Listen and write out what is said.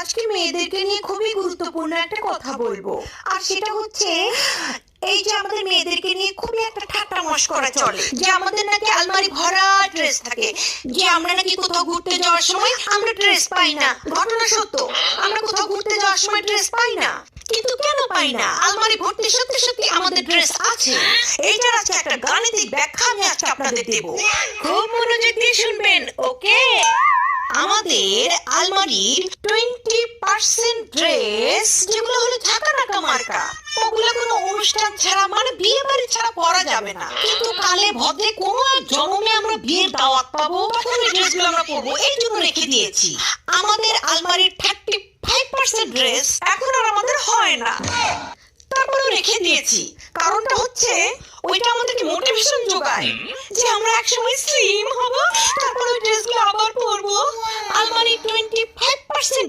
আজকে মেয়েদেরকে নিয়ে খুবই গুরুত্বপূর্ণ একটা কথা বলবো, আর সেটা হচ্ছে এই যে আমাদের মেয়েদেরকে নিয়ে খুবই একটা ঠাট্টা মশকরা চলে যে আমাদের নাকি আলমারি ভরা ড্রেস থাকে, যে আমরা নাকি কোথাও ঘুরতে যাওয়ার সময় আমরা ড্রেস পাই না। ঘটনা সত্য, আমরা কোথাও ঘুরতে যাওয়ার সময় ড্রেস পাই না। কিন্তু কেন পাই না? আলমারি ভর্তি সত্যি সত্যি আমাদের ড্রেস আছে। এইটার আজকে একটা গাণিতিক ব্যাখ্যা আমি আজকে আপনাদের দেব, খুব মনোযোগ দিয়ে শুনবেন। ওকে, আমাদের আলমারির 20% ড্রেস যেগুলো হলো ঝাঁকা নাকা মার্কা, ওগুলো কোনো অনুষ্ঠান ছাড়া মানে বিয়ে বাড়ি ছাড়া পরা যাবে না। কিন্তু কালে ভদ্রে কোনো এক জন্মে আমরা বিয়ের দাওয়াত পাবো, তখন এই ড্রেসগুলো আমরা পরবো, এই জন্য রেখে দিয়েছি। আমাদের আলমারির 35% ড্রেস এখন আর আমাদের হয় না, তারপরেও রেখে দিয়েছি। কারণটা হচ্ছে ওইটা আমাদেরকে মোটিভেশন যোগায় যে আমরা একসময় স্লিম হব, তারপর ওই ড্রেসগুলো আবার পরবো। আলমারি 25%